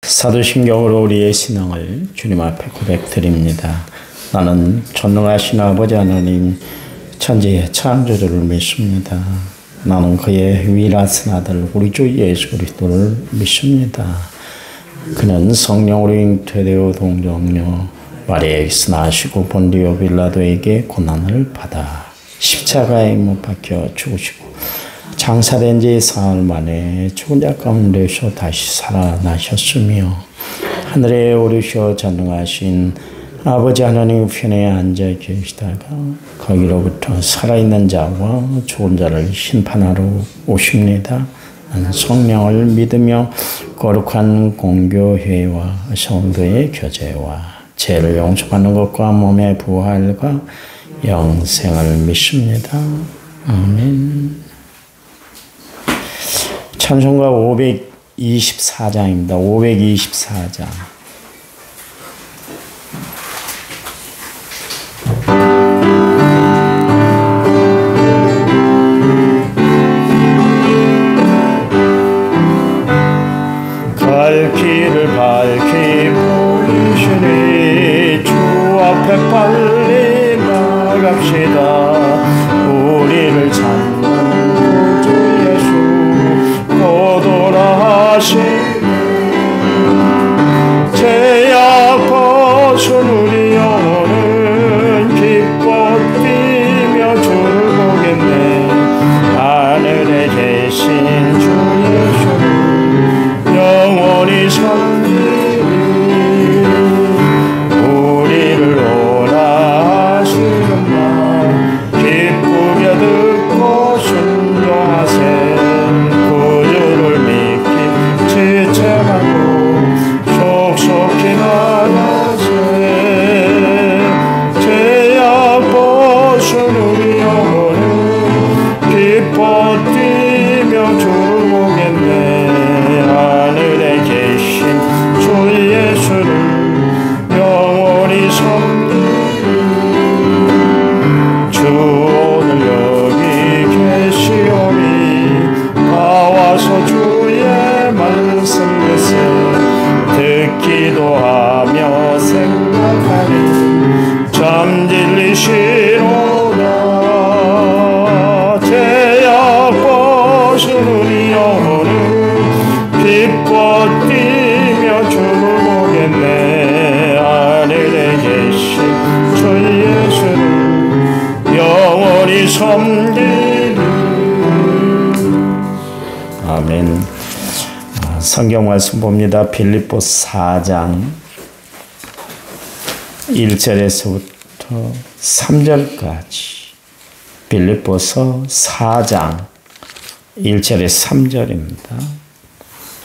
사도신경으로 우리의 신앙을 주님 앞에 고백드립니다. 나는 전능하신 아버지 하나님 천지의 창조주를 믿습니다. 나는 그의 유일하신 아들 우리 주 예수 그리스도를 믿습니다. 그는 성령으로 잉태되어 동정녀 마리아에게서 나시고 본디오 빌라도에게 고난을 받아 십자가에 못 박혀 죽으시고 장사된 지 사흘 만에 죽은 자 가운데서 다시 살아나셨으며 하늘에 오르셔 전능하신 아버지 하나님 편에 앉아 계시다가 거기로부터 살아있는 자와 죽은 자를 심판하러 오십니다. 나는 성령을 믿으며 거룩한 공교회와 성도의 교제와 죄를 용서받는 것과 몸의 부활과 영생을 믿습니다. 아멘. 찬송가 524장입니다. 524장. 갈 길을 밝히 보이시니 주 앞에 빨리 나갑시다. 우리를 찾는 구주 예수 고도라하시네. 죄악 벗은 우리 영혼은 기뻐 뛰며 주를 보겠네. 하늘에 계신 주 예수를 영원히 섬기리. 우리를 오라 하시는 말 기쁘게 듣고 순종하세. 구주를 믿기 지체하고 속속히 나가세. 죄악 벗은 우리 영혼은 기뻐 뛰며 주를 보겠네. 하늘에 계신 주 예수를 영원히 섬기리. 주 오늘 여기 계시오니 나와서 주의 말씀 듣세. 듣기도 하며 생각하니 참 진리시로다. 죄악 벗은 우리 영혼은 기뻐 뛰며 주를 보겠네. 하늘에 계신 주 예수를 영원히 섬기리. 아멘. 성경 말씀 봅니다. 빌립보서 4장 1절에서부터 3절까지. 빌립보서 4장 1절에 3절입니다.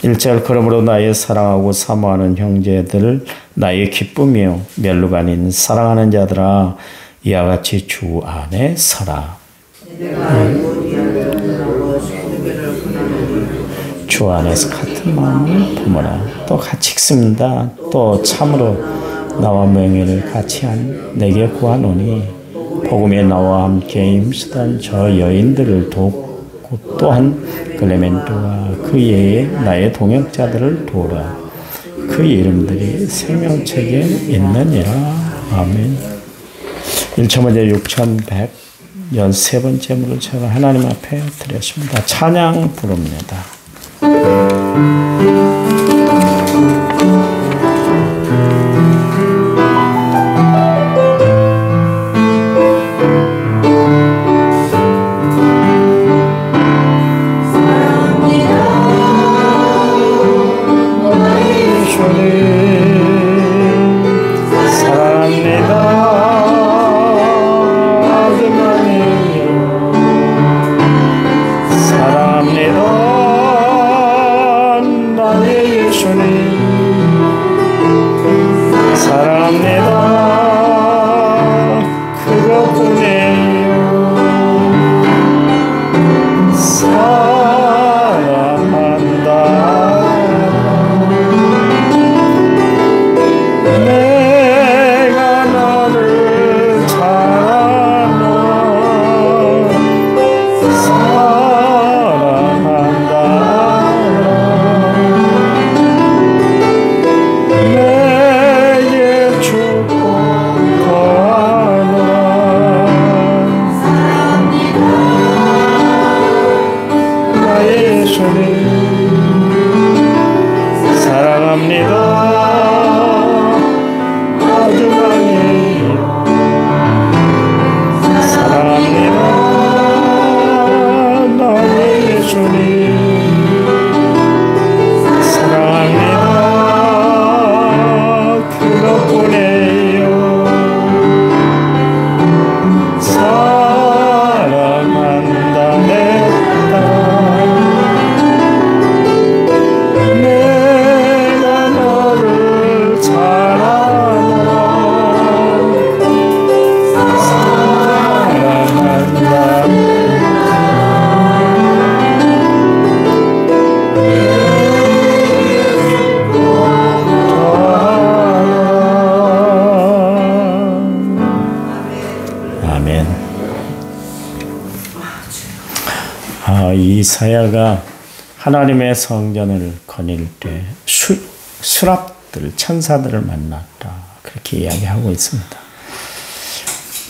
1절 그러므로 나의 사랑하고 사모하는 형제들 나의 기쁨이요 멸루가 아닌 사랑하는 자들아 이와 같이 주 안에 서라. 주 안에서 같은 마음을 품어라. 또 같이 읽습니다. 또 참으로 나와 명예를 같이 한 내게 구하노니 복음에 나와 함께 힘쓰던 저 여인들을 돕고 또한 클레멘토와 그 외에 나의 동역자들을 도우라. 그 이름들이 생명책에 있느니라. 아멘. 1천번째 6113번째 물을 제가 하나님 앞에 드렸습니다. 찬양 부릅니다. 사랑합니다. 아주 강해요. 사랑합니다. 나의 예수님. 사랑합니다. 그것뿐이에요. 사랑한다 내 딸. 내가 너를 사랑한다. 아멘. 이사야가 하나님의 성전을 거닐 때 수랍들, 천사들을 만났다. 그렇게 이야기하고 있습니다.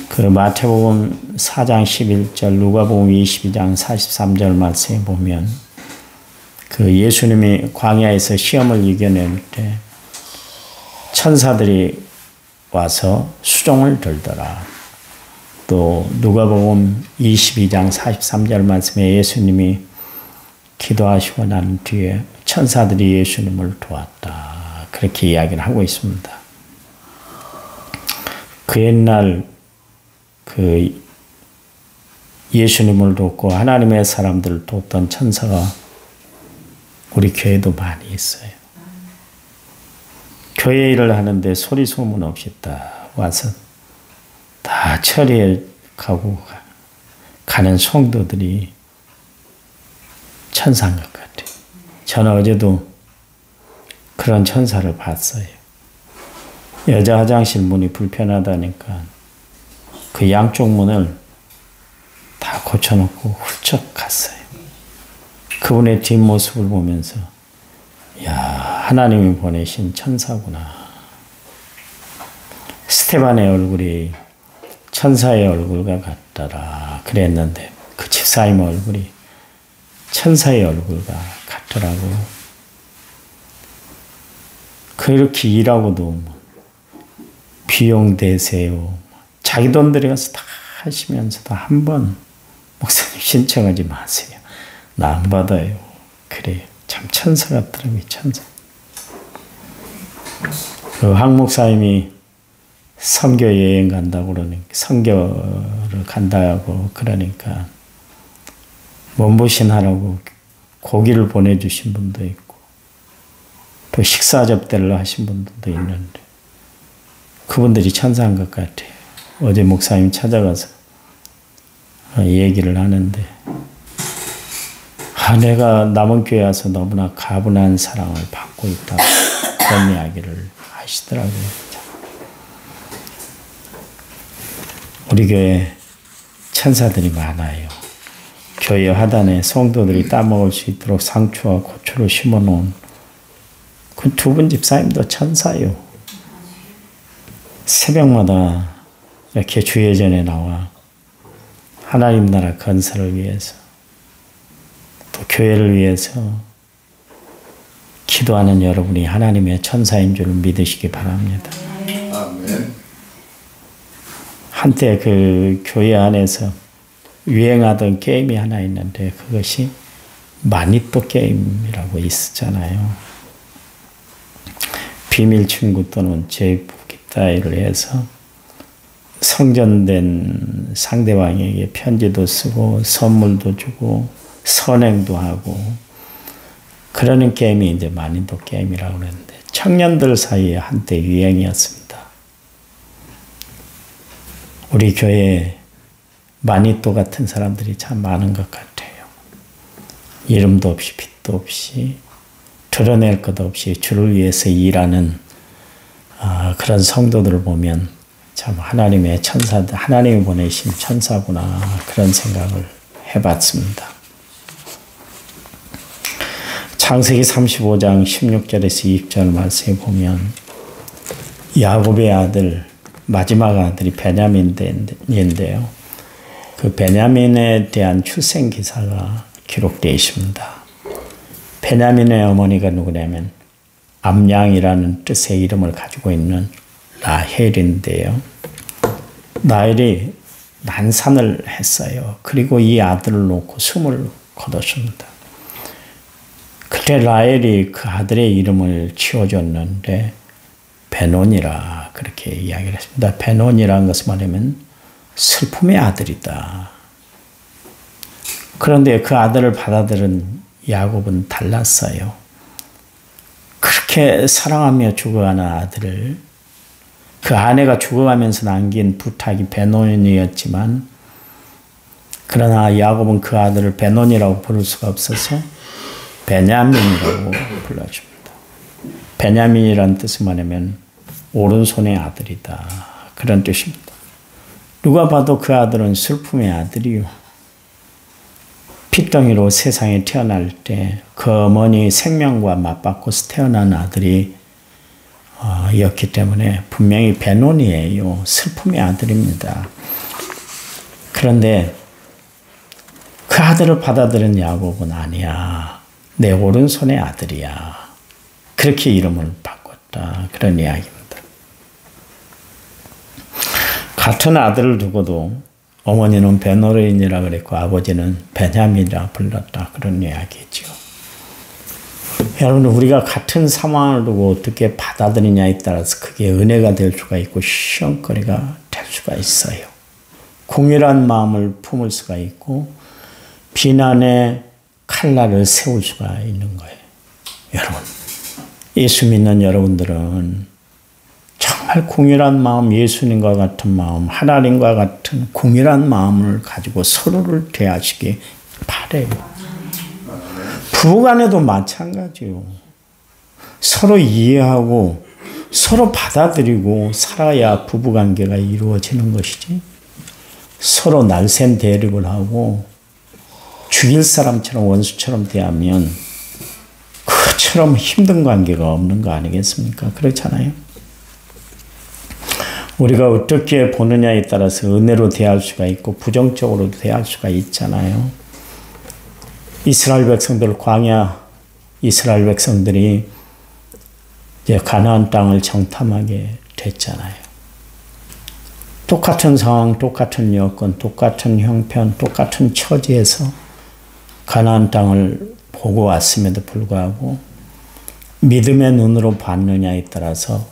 그 마태복음 4장 11절, 누가복음 22장 43절 말씀에 보면 그 예수님이 광야에서 시험을 이겨낼 때 천사들이 와서 수종을 들더라. 또 누가복음 22장 43절 말씀에 예수님이 기도하시고 난 뒤에 천사들이 예수님을 도왔다. 그렇게 이야기를 하고 있습니다. 그 옛날 그 예수님을 돕고 하나님의 사람들을 돕던 천사가 우리 교회도 많이 있어요. 교회 일을 하는데 소리 소문 없이 딱 와서 다 처리해 가고 가는 성도들이 천사인 것 같아요. 저는 어제도 그런 천사를 봤어요. 여자 화장실 문이 불편하다니까 그 양쪽 문을 다 고쳐놓고 훌쩍 갔어요. 그분의 뒷모습을 보면서 야, 하나님이 보내신 천사구나. 스테반의 얼굴이 천사의 얼굴과 같더라 그랬는데 그 집사님 얼굴이 천사의 얼굴과 같더라고. 그렇게 일하고도 비용 대세요. 자기 돈 들여가서 다 하시면서도 한 번 목사님 신청하지 마세요. 나 안 받아요. 그래, 참 천사 같더라고요. 천사. 그 황 목사님이 선교 여행 간다고 그러니까 선교를 간다고 그러니까 몸보신 하라고 고기를 보내주신 분도 있고 또 식사 접대를 하신 분들도 있는데 그분들이 천사인 것 같아요. 어제 목사님 찾아가서 얘기를 하는데 내가 남은 교회 와서 너무나 가분한 사랑을 받고 있다고 그런 이야기를 하시더라고요. 우리 교회 천사들이 많아요. 교회 하단에 성도들이 따먹을 수 있도록 상추와 고추를 심어놓은 그 두 분 집사님도 천사요. 새벽마다 이렇게 주예전에 나와 하나님 나라 건설을 위해서 또 교회를 위해서 기도하는 여러분이 하나님의 천사인 줄 믿으시기 바랍니다. 아멘. 한때 그 교회 안에서 유행하던 게임이 하나 있는데 그것이 마니또 게임이라고 있었잖아요. 비밀 친구 또는 제보기 따위를 해서 성전된 상대방에게 편지도 쓰고 선물도 주고 선행도 하고 그러는 게임이 이제 마니또 게임이라고 그러는데 청년들 사이에 한때 유행이었습니다. 우리 교회에 마니또 같은 사람들이 참 많은 것 같아요. 이름도 없이 빛도 없이 드러낼 것 없이 주를 위해서 일하는 그런 성도들을 보면 참 하나님의 천사들, 하나님이 보내신 천사구나 그런 생각을 해봤습니다. 창세기 35장 16절에서 20절 말씀에 보면 야곱의 아들 마지막 아들이 베냐민인데요. 그 베냐민에 대한 출생 기사가 기록되어 있습니다. 베냐민의 어머니가 누구냐면 암양이라는 뜻의 이름을 가지고 있는 라헬인데요. 라헬이 난산을 했어요. 그리고 이 아들을 놓고 숨을 거뒀습니다. 그때 라헬이 그 아들의 이름을 지어줬는데 베논이라 그렇게 이야기를 했습니다. 베논이라는 것은 말하면 슬픔의 아들이다. 그런데 그 아들을 받아들인 야곱은 달랐어요. 그렇게 사랑하며 죽어가는 아들을 그 아내가 죽어가면서 남긴 부탁이 베논이었지만 그러나 야곱은 그 아들을 베논이라고 부를 수가 없어서 베냐민이라고 불러줍니다. 베냐민이라는 뜻은 뭐냐면 오른손의 아들이다. 그런 뜻입니다. 누가 봐도 그 아들은 슬픔의 아들이요. 핏덩이로 세상에 태어날 때 그 어머니 생명과 맞바꿔서 태어난 아들이 였기 때문에 분명히 베논이에요. 슬픔의 아들입니다. 그런데 그 아들을 받아들인 야곱은 아니야. 내 오른손의 아들이야. 그렇게 이름을 바꿨다. 그런 이야기입니다. 같은 아들을 두고도 어머니는 베노르인이라 그랬고 아버지는 베냐민이라 불렀다. 그런 이야기죠. 여러분 우리가 같은 상황을 두고 어떻게 받아들이냐에 따라서 그게 은혜가 될 수가 있고 시험거리가 될 수가 있어요. 공일한 마음을 품을 수가 있고 비난의 칼날을 세울 수가 있는 거예요. 여러분 예수 믿는 여러분들은 정말 공일한 마음, 예수님과 같은 마음, 하나님과 같은 공일한 마음을 가지고 서로를 대하시기 바라요. 부부간에도 마찬가지요. 서로 이해하고 서로 받아들이고 살아야 부부관계가 이루어지는 것이지. 서로 날쌘 대립을 하고 죽일 사람처럼 원수처럼 대하면 그처럼 힘든 관계가 없는 거 아니겠습니까? 그렇잖아요. 우리가 어떻게 보느냐에 따라서 은혜로 대할 수가 있고 부정적으로 대할 수가 있잖아요. 이스라엘 백성들 광야 이스라엘 백성들이 이제 가나안 땅을 정탐하게 됐잖아요. 똑같은 상황, 똑같은 여건, 똑같은 형편, 똑같은 처지에서 가나안 땅을 보고 왔음에도 불구하고 믿음의 눈으로 봤느냐에 따라서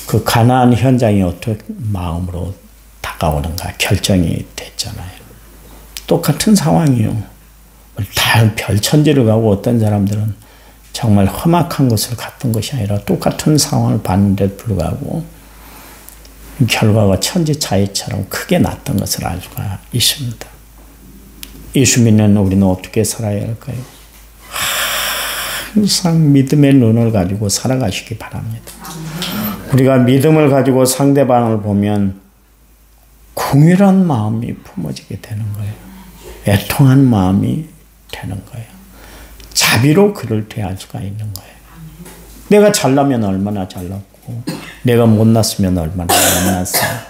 그 가나안 현장이 어떤 마음으로 다가오는가 결정이 됐잖아요. 똑같은 상황이요. 다 별천지를 가고 어떤 사람들은 정말 험악한 것을 갔던 것이 아니라 똑같은 상황을 봤는데도 불구하고 결과가 천지 차이처럼 크게 났던 것을 알 수가 있습니다. 예수 믿는 우리는 어떻게 살아야 할까요? 항상 믿음의 눈을 가지고 살아가시기 바랍니다. 우리가 믿음을 가지고 상대방을 보면 공일한 마음이 품어지게 되는 거예요. 애통한 마음이 되는 거예요. 자비로 그를 대할 수가 있는 거예요. 내가 잘나면 얼마나 잘났고 내가 못났으면 얼마나 못났어요.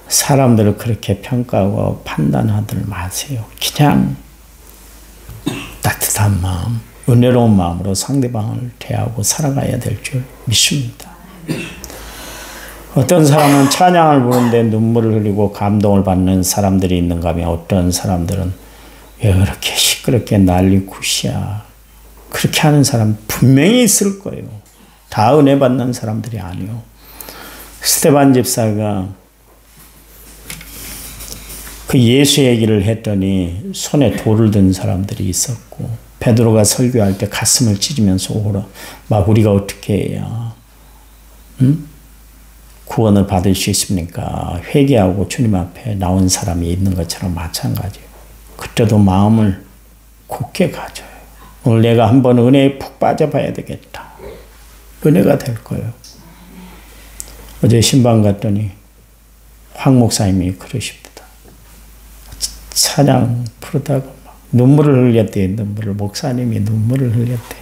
사람들을 그렇게 평가하고 판단하들 마세요. 그냥 따뜻한 마음, 은혜로운 마음으로 상대방을 대하고 살아가야 될 줄 믿습니다. 어떤 사람은 찬양을 부르는데 눈물을 흘리고 감동을 받는 사람들이 있는가 하면 어떤 사람들은 왜 그렇게 시끄럽게 난리 굿이야. 그렇게 하는 사람 분명히 있을 거예요. 다 은혜 받는 사람들이 아니요. 스데반 집사가 그 예수 얘기를 했더니 손에 돌을 든 사람들이 있었고 베드로가 설교할 때 가슴을 찢으면서 오라. 막 우리가 어떻게 해야 구원을 받을 수 있습니까? 회개하고 주님 앞에 나온 사람이 있는 것처럼 마찬가지예요. 그때도 마음을 굳게 가져요. 오늘 내가 한번 은혜에 푹 빠져봐야 되겠다. 은혜가 될 거예요. 어제 신방 갔더니 황 목사님이 그러십니다. 찬양 부르다가 막 눈물을 흘렸대요. 목사님이 눈물을 흘렸대요.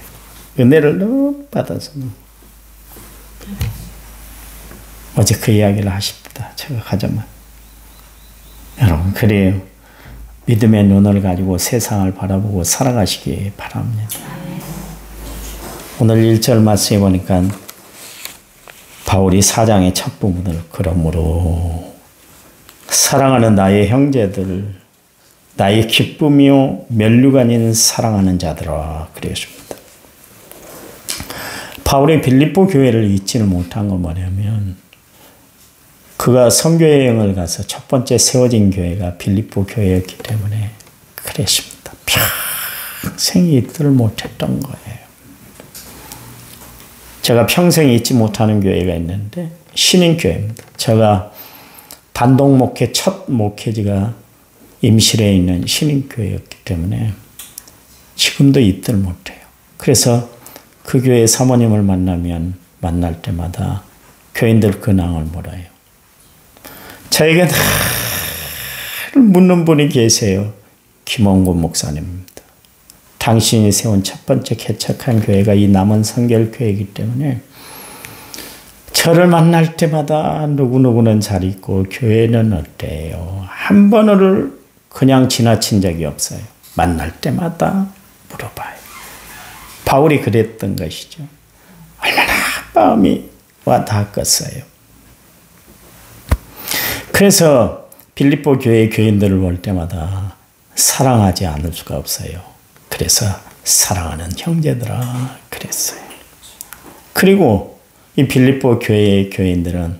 은혜를 너무 받아서. 어제 그 이야기를 하십니다. 제가 가자면. 여러분 그래요. 믿음의 눈을 가지고 세상을 바라보고 살아가시기 바랍니다. 오늘 1절 말씀해 보니까 바울이 4장의 첫 부분을 그러므로 사랑하는 나의 형제들, 나의 기쁨이요 면류가 아닌 사랑하는 자들아 그랬습니다. 바울이 빌립보 교회를 잊지를 못한 건 뭐냐면 그가 선교여행을 가서 첫 번째 세워진 교회가 빌립보 교회였기 때문에 그랬습니다. 평생 잊지를 못했던 거예요. 제가 평생 잊지 못하는 교회가 있는데 신인교회입니다. 제가 단독 목회 첫 목회지가 임실에 있는 신인교회였기 때문에 지금도 잊지를 못해요. 그래서 그 교회 사모님을 만날 때마다 교인들 근황을 물어요. 저에게 늘 묻는 분이 계세요. 김원곤 목사님입니다. 당신이 세운 첫 번째 개척한 교회가 이 남원 성결교회이기 때문에 저를 만날 때마다 누구누구는 잘 있고 교회는 어때요? 한 번을 그냥 지나친 적이 없어요. 만날 때마다 물어봐요. 바울이 그랬던 것이죠. 얼마나 마음이 와 닿았겠어요. 그래서 빌립보 교회의 교인들을 볼 때마다 사랑하지 않을 수가 없어요. 그래서 사랑하는 형제들아 그랬어요. 그리고 이 빌립보 교회의 교인들은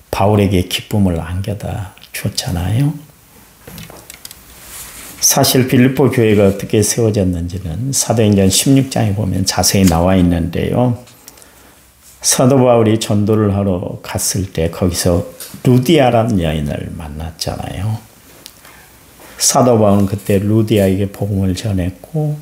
바울에게 기쁨을 안겨다 줬잖아요. 사실 빌립보 교회가 어떻게 세워졌는지는 사도행전 16장에 보면 자세히 나와 있는데요. 사도 바울이 전도를 하러 갔을 때 거기서 루디아라는 여인을 만났잖아요. 사도 바울은 그때 루디아에게 복음을 전했고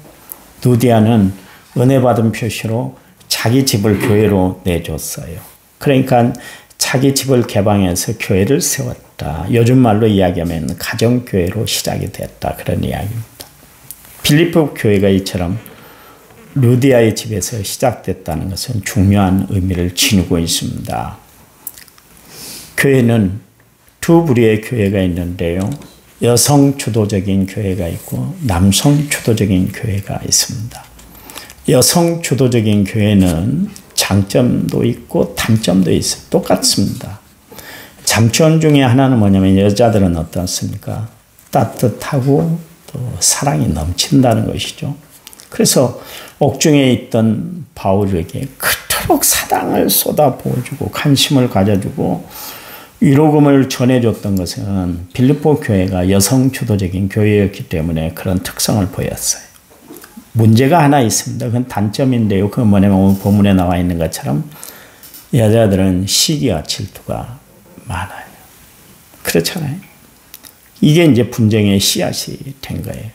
루디아는 은혜 받은 표시로 자기 집을 교회로 내줬어요. 그러니까 자기 집을 개방해서 교회를 세웠다. 요즘 말로 이야기하면 가정교회로 시작이 됐다. 그런 이야기입니다. 빌립보 교회가 이처럼 루디아의 집에서 시작됐다는 것은 중요한 의미를 지니고 있습니다. 교회는 두 부류의 교회가 있는데요. 여성 주도적인 교회가 있고 남성 주도적인 교회가 있습니다. 여성 주도적인 교회는 장점도 있고 단점도 있어요. 똑같습니다. 장점 중에 하나는 뭐냐면 여자들은 어떻습니까? 따뜻하고 또 사랑이 넘친다는 것이죠. 그래서 옥중에 있던 바울에게 그토록 사랑을 쏟아부어주고 관심을 가져주고 위로금을 전해줬던 것은 빌립보 교회가 여성 주도적인 교회였기 때문에 그런 특성을 보였어요. 문제가 하나 있습니다. 그건 단점인데요. 그건 뭐냐면 오늘 본문에 나와 있는 것처럼 여자들은 시기와 질투가 많아요. 그렇잖아요. 이게 이제 분쟁의 씨앗이 된 거예요.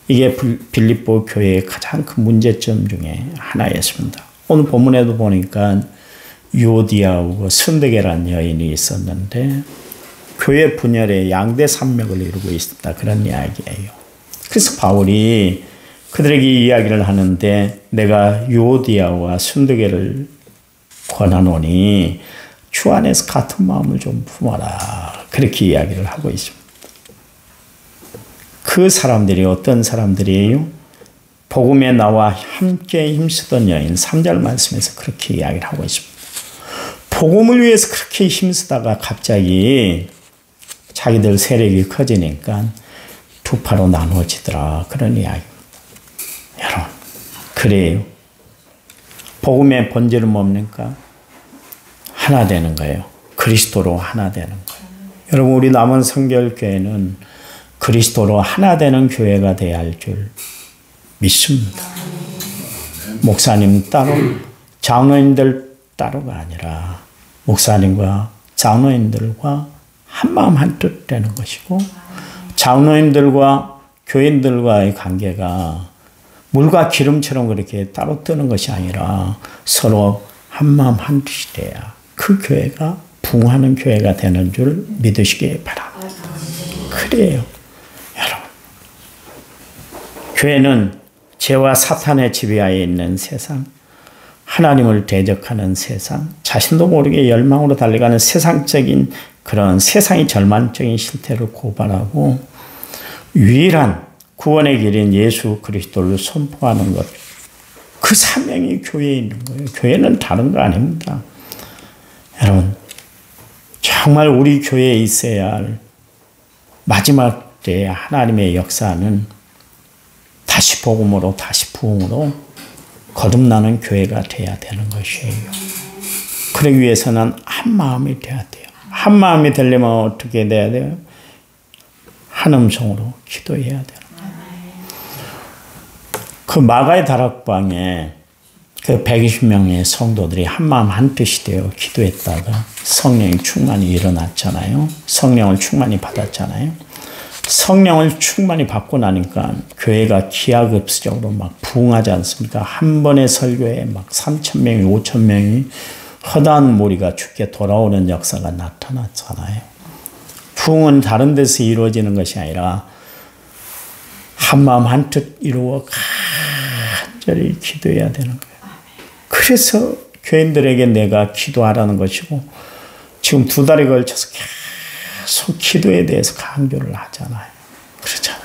이게 빌립보 교회의 가장 큰 문제점 중에 하나였습니다. 오늘 본문에도 보니까 유오디아하고 순데게라는 여인이 있었는데 교회 분열의 양대 산맥을 이루고 있었다. 그런 이야기예요. 그래서 바울이 그들에게 이야기를 하는데 내가 유오디아와 순데게를 권하노니 주 안에서 같은 마음을 좀 품어라. 그렇게 이야기를 하고 있습니다. 그 사람들이 어떤 사람들이에요? 복음에 나와 함께 힘쓰던 여인 3절 말씀에서 그렇게 이야기를 하고 있습니다. 복음을 위해서 그렇게 힘쓰다가 갑자기 자기들 세력이 커지니까 두 파로 나누어지더라. 그런 이야기입니다. 여러분, 그래요. 복음의 본질은 뭡니까? 하나 되는 거예요. 그리스도로 하나 되는 거예요. 여러분, 우리 남원 성결교회는 그리스도로 하나 되는 교회가 되어야 할 줄 믿습니다. 목사님 따로, 장로님들 따로가 아니라 목사님과 장로님들과 한마음 한뜻 되는 것이고 장로님들과 교인들과의 관계가 물과 기름처럼 그렇게 따로 뜨는 것이 아니라 서로 한마음 한뜻이 돼야 그 교회가 부흥하는 교회가 되는 줄 믿으시기 바랍니다. 그래요. 여러분, 교회는 죄와 사탄의 지배하에 있는 세상, 하나님을 대적하는 세상, 자신도 모르게 열망으로 달려가는 세상적인 그런 세상의 절망적인 실태를 고발하고 유일한 구원의 길인 예수 그리스도를 선포하는 것, 그 사명이 교회에 있는 거예요. 교회는 다른 거 아닙니다. 여러분, 정말 우리 교회에 있어야 할 마지막 때의 하나님의 역사는 다시 복음으로, 다시 부흥으로 거듭나는 교회가 돼야 되는 것이에요. 그러기 위해서는 한 마음이 돼야 돼요. 한 마음이 되려면 어떻게 돼야 돼요? 한 음성으로 기도해야 되는 거예요. 그 마가의 다락방에 그 120명의 성도들이 한 마음 한 뜻이 되어 기도했다가 성령의 충만이 일어났잖아요. 성령을 충만히 받았잖아요. 성령을 충만히 받고 나니까 교회가 기하급수적으로 막 부흥하지 않습니까? 한 번의 설교에 막 3,000명이 5,000명이 허다한 무리가 주께 돌아오는 역사가 나타났잖아요. 부흥은 다른 데서 이루어지는 것이 아니라 한마음 한뜻 이루어 간절히 기도해야 되는 거예요. 그래서 교인들에게 내가 기도하라는 것이고 지금 2달에 걸쳐서 계속 기도에 대해서 강조를 하잖아요. 그렇잖아요.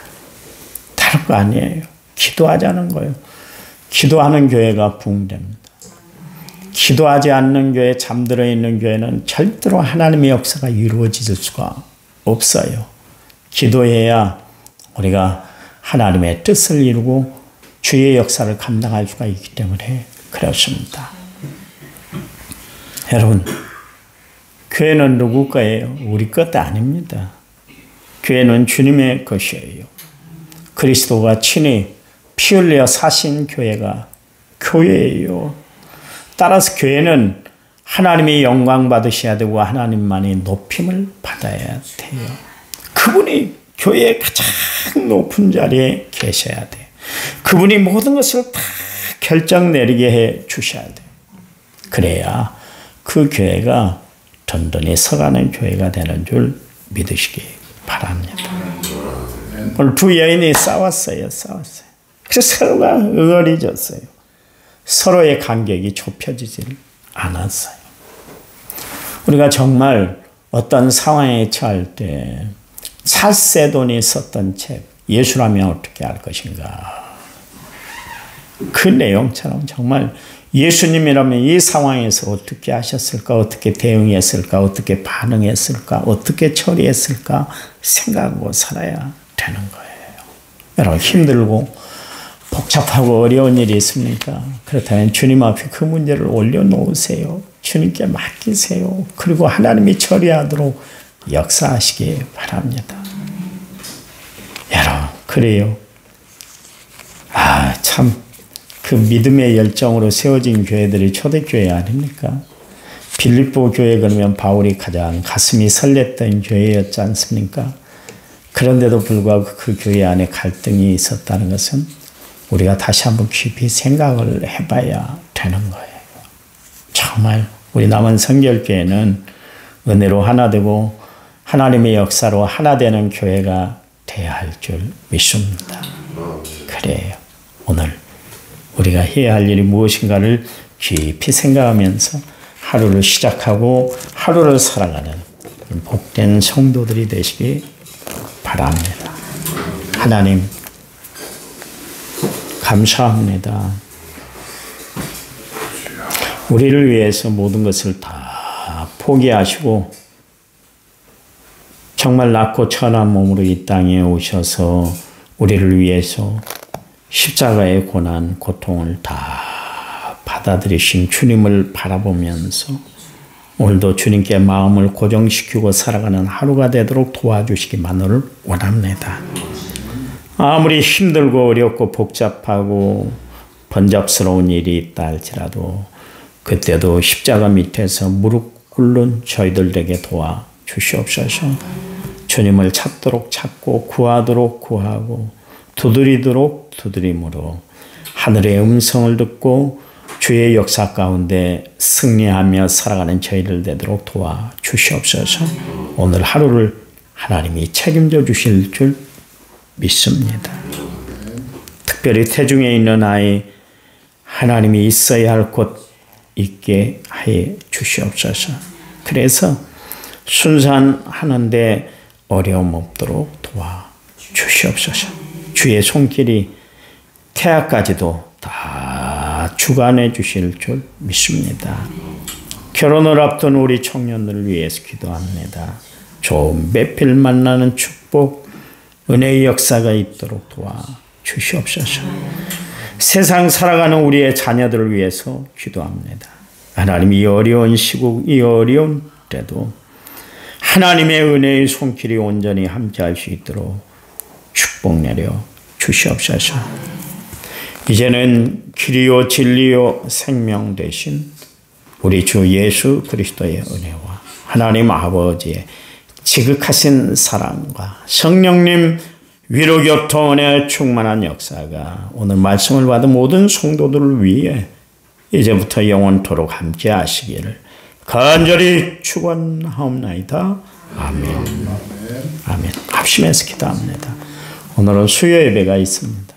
다른 거 아니에요. 기도하자는 거예요. 기도하는 교회가 부흥됩니다. 기도하지 않는 교회, 잠들어 있는 교회는 절대로 하나님의 역사가 이루어질 수가 없어요. 기도해야 우리가 하나님의 뜻을 이루고 주의 역사를 감당할 수가 있기 때문에 그렇습니다. 여러분, 교회는 누구 거예요? 우리 것도 아닙니다. 교회는 주님의 것이에요. 그리스도가 친히 피 흘려 사신 교회가 교회예요. 따라서 교회는 하나님이 영광 받으셔야 되고 하나님만이 높임을 받아야 돼요. 그분이 교회의 가장 높은 자리에 계셔야 돼요. 그분이 모든 것을 다 결정 내리게 해 주셔야 돼요. 그래야 그 교회가 든든히 서가는 교회가 되는 줄 믿으시기 바랍니다. 오늘 2 여인이 싸웠어요. 그래서 서로가 의얼해졌어요. 서로의 간격이 좁혀지질 않았어요. 우리가 정말 어떤 상황에 처할 때 찰세돈이 썼던 책 예수라면 어떻게 할 것인가, 그 내용처럼 정말 예수님이라면 이 상황에서 어떻게 하셨을까, 어떻게 대응했을까, 어떻게 반응했을까, 어떻게 처리했을까 생각하고 살아야 되는 거예요. 여러분, 힘들고 복잡하고 어려운 일이 있습니까? 그렇다면 주님 앞에 그 문제를 올려놓으세요. 주님께 맡기세요. 그리고 하나님이 처리하도록 역사하시기 바랍니다. 여러분, 그래요. 참, 그 믿음의 열정으로 세워진 교회들이 초대교회 아닙니까? 빌립보 교회 그러면 바울이 가장 가슴이 설렜던 교회였지 않습니까? 그런데도 불구하고 그 교회 안에 갈등이 있었다는 것은 우리가 다시 한번 깊이 생각을 해봐야 되는 거예요. 정말 우리 남은 성결교회는 은혜로 하나 되고 하나님의 역사로 하나 되는 교회가 돼야 할 줄 믿습니다. 그래요. 오늘 우리가 해야 할 일이 무엇인가를 깊이 생각하면서 하루를 시작하고 하루를 살아가는 복된 성도들이 되시기 바랍니다. 하나님, 감사합니다. 우리를 위해서 모든 것을 다 포기하시고 정말 낮고 천한 몸으로 이 땅에 오셔서 우리를 위해서 십자가의 고난, 고통을 다 받아들이신 주님을 바라보면서 오늘도 주님께 마음을 고정시키고 살아가는 하루가 되도록 도와주시기만을 원합니다. 아무리 힘들고 어렵고 복잡하고 번잡스러운 일이 있다 할지라도 그때도 십자가 밑에서 무릎 꿇는 저희들에게 도와주시옵소서. 주님을 찾도록 찾고 구하도록 구하고 두드리도록 두드림으로 하늘의 음성을 듣고 주의 역사 가운데 승리하며 살아가는 저희들 되도록 도와주시옵소서. 오늘 하루를 하나님이 책임져 주실 줄 믿습니다. 특별히 태중에 있는 아이, 하나님이 있어야 할 곳 있게 해 주시옵소서. 그래서 순산하는데 어려움 없도록 도와주시옵소서. 주의 손길이 태아까지도 다 다 주관해 주실 줄 믿습니다. 결혼을 앞둔 우리 청년들을 위해서 기도합니다. 좋은 배필 만나는 축복, 은혜의 역사가 있도록 도와 주시옵소서. 세상 살아가는 우리의 자녀들을 위해서 기도합니다. 하나님, 이 어려운 시국, 이 어려운 때도 하나님의 은혜의 손길이 온전히 함께할 수 있도록 축복 내려 주시옵소서. 이제는 길이요 진리요 생명 되신 우리 주 예수 그리스도의 은혜와 하나님 아버지의 지극하신 사랑과 성령님 위로교통의 충만한 역사가 오늘 말씀을 받은 모든 성도들을 위해 이제부터 영원토록 함께 하시기를 간절히 축원하옵나이다. 아멘. 아멘. 합심해서 기도합니다. 오늘은 수요 예배가 있습니다.